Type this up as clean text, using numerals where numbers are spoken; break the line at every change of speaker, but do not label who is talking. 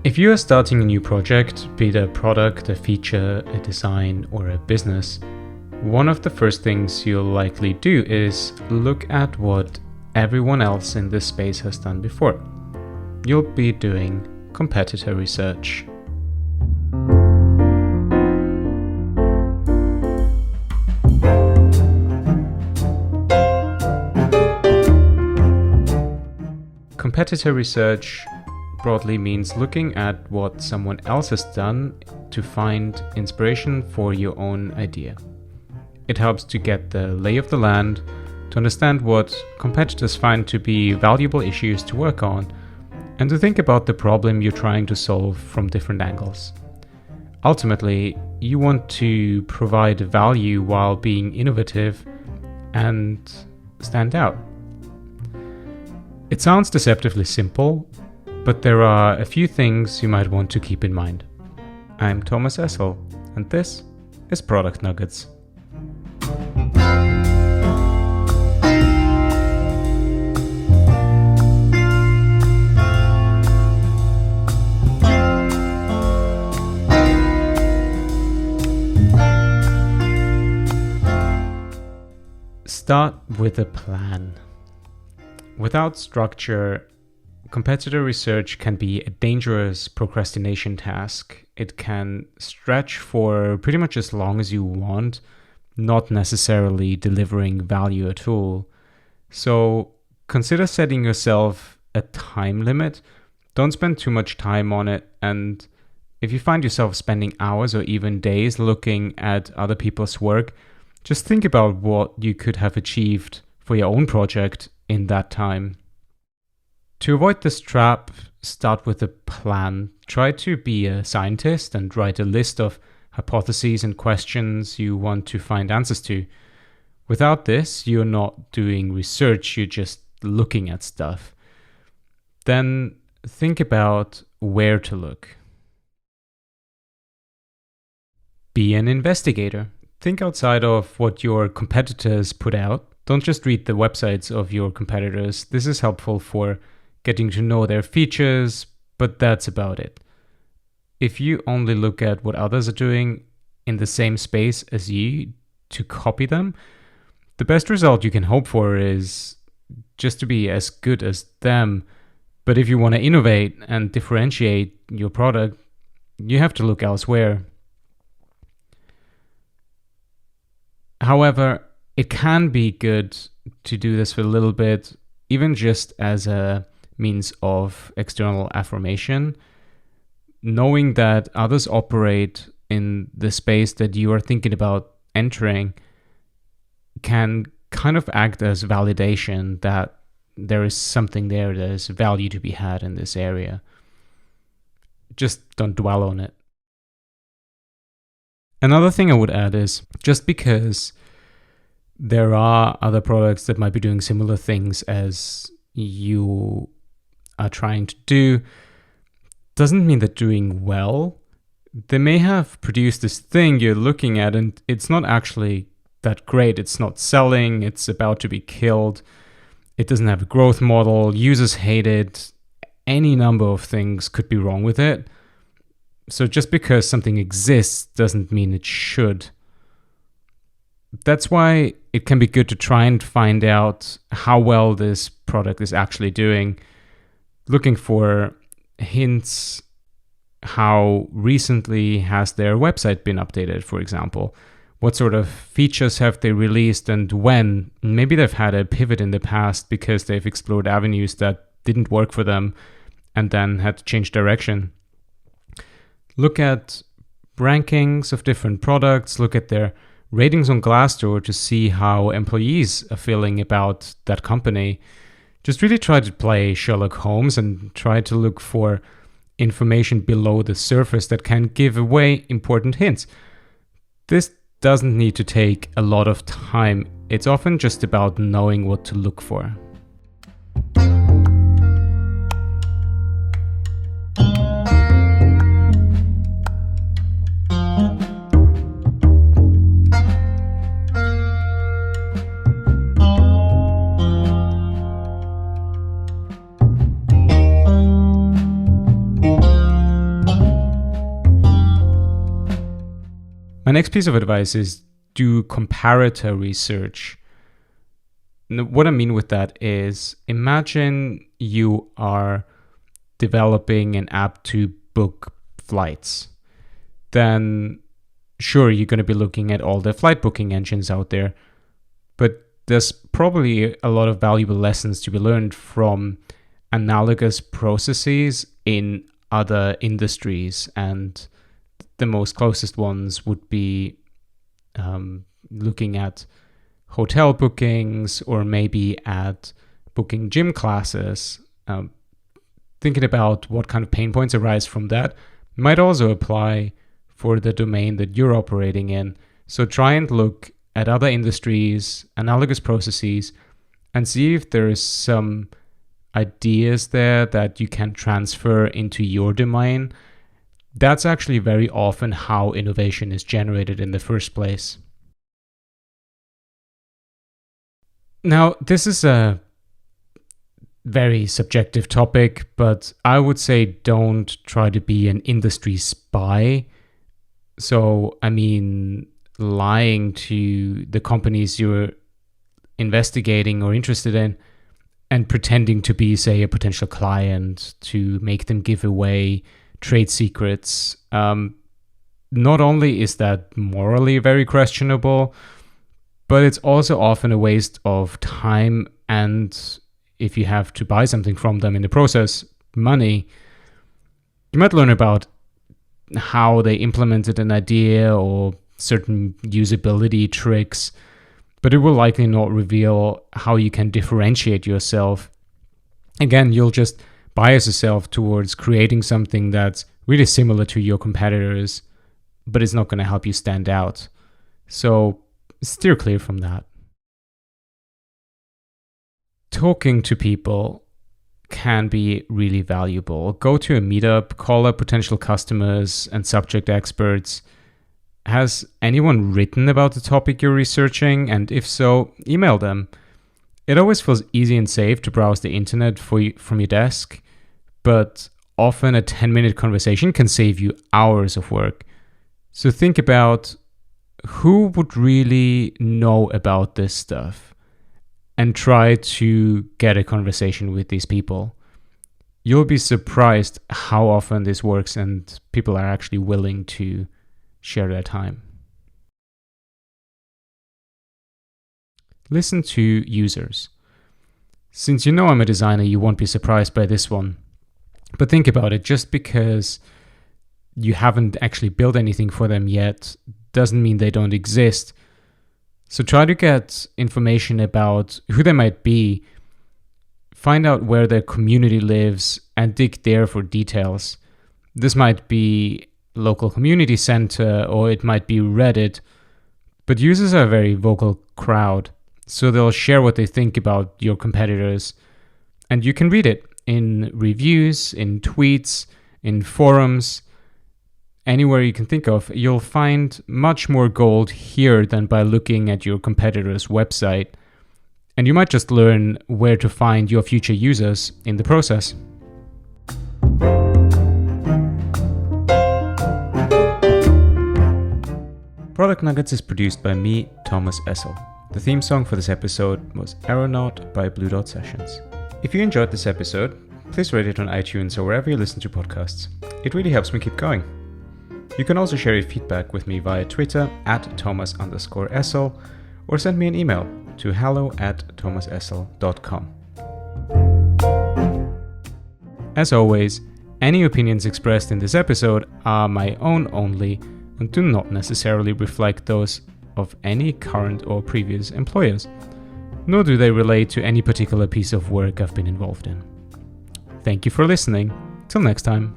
If you are starting a new project, be it a product, a feature, a design, or a business, one of the first things you'll likely do is look at what everyone else in this space has done before. You'll be doing competitor research. Competitor research broadly means looking at what someone else has done to find inspiration for your own idea. It helps to get the lay of the land, to understand what competitors find to be valuable issues to work on, and to think about the problem you're trying to solve from different angles. Ultimately, you want to provide value while being innovative and stand out. It sounds deceptively simple, but there are a few things you might want to keep in mind. I'm Thomas Essl, and this is Product Nuggets. Start with a plan. Without structure, competitor research can be a dangerous procrastination task. It can stretch for pretty much as long as you want, not necessarily delivering value at all. So consider setting yourself a time limit. Don't spend too much time on it. And if you find yourself spending hours or even days looking at other people's work, just think about what you could have achieved for your own project in that time. To avoid this trap, start with a plan. Try to be a scientist and write a list of hypotheses and questions you want to find answers to. Without this, you're not doing research, you're just looking at stuff. Then think about where to look. Be an investigator. Think outside of what your competitors put out. Don't just read the websites of your competitors. This is helpful for getting to know their features, but that's about it. If you only look at what others are doing in the same space as you to copy them, the best result you can hope for is just to be as good as them. But if you want to innovate and differentiate your product, you have to look elsewhere. However, it can be good to do this for a little bit, even just as a means of external affirmation. Knowing that others operate in the space that you are thinking about entering can kind of act as validation that there is something there, there's value to be had in this area. Just don't dwell on it. Another thing I would add is just because there are other products that might be doing similar things as you are trying to do, doesn't mean they're doing well. They may have produced this thing you're looking at and it's not actually that great. It's not selling, it's about to be killed. It doesn't have a growth model, users hate it. Any number of things could be wrong with it. So just because something exists doesn't mean it should. That's why it can be good to try and find out how well this product is actually doing. Looking for hints. How recently has their website been updated, for example? What sort of features have they released and when? Maybe they've had a pivot in the past because they've explored avenues that didn't work for them and then had to change direction. Look at rankings of different products. Look at their ratings on Glassdoor to see how employees are feeling about that company. Just really try to play Sherlock Holmes and try to look for information below the surface that can give away important hints. This doesn't need to take a lot of time. It's often just about knowing what to look for. My next piece of advice is do comparator research. What I mean with that is, imagine you are developing an app to book flights. Then sure, you're going to be looking at all the flight booking engines out there, but there's probably a lot of valuable lessons to be learned from analogous processes in other industries, and the most closest ones would be looking at hotel bookings or maybe at booking gym classes. Thinking about what kind of pain points arise from that might also apply for the domain that you're operating in. So try and look at other industries, analogous processes, and see if there is some ideas there that you can transfer into your domain. That's actually very often how innovation is generated in the first place. Now, this is a very subjective topic, but I would say don't try to be an industry spy. So, I mean, lying to the companies you're investigating or interested in and pretending to be, say, a potential client to make them give away trade secrets. Not only is that morally very questionable, but it's also often a waste of time, and if you have to buy something from them in the process, money. You might learn about how they implemented an idea or certain usability tricks, but it will likely not reveal how you can differentiate yourself. Again, you'll just bias yourself towards creating something that's really similar to your competitors, but it's not going to help you stand out. So steer clear from that. Talking to people can be really valuable. Go to a meetup, call up potential customers and subject experts. Has anyone written about the topic you're researching? And if so, email them. It always feels easy and safe to browse the internet from your desk, but often a 10-minute conversation can save you hours of work. So think about who would really know about this stuff and try to get a conversation with these people. You'll be surprised how often this works and people are actually willing to share their time. Listen to users. Since you know I'm a designer, you won't be surprised by this one. But think about it, just because you haven't actually built anything for them yet doesn't mean they don't exist. So try to get information about who they might be, find out where their community lives, and dig there for details. This might be local community center, or it might be Reddit, but users are a very vocal crowd, so they'll share what they think about your competitors, and you can read it in reviews, in tweets, in forums. Anywhere you can think of, you'll find much more gold here than by looking at your competitor's website. And you might just learn where to find your future users in the process. Product Nuggets is produced by me, Thomas Essl. The theme song for this episode was Aeronaut by Blue Dot Sessions. If you enjoyed this episode, please rate it on iTunes or wherever you listen to podcasts. It really helps me keep going. You can also share your feedback with me via Twitter @Thomas_Essl or send me an email to hello@thomasessl.com. As always, any opinions expressed in this episode are my own only and do not necessarily reflect those of any current or previous employers, nor do they relate to any particular piece of work I've been involved in. Thank you for listening. Till next time.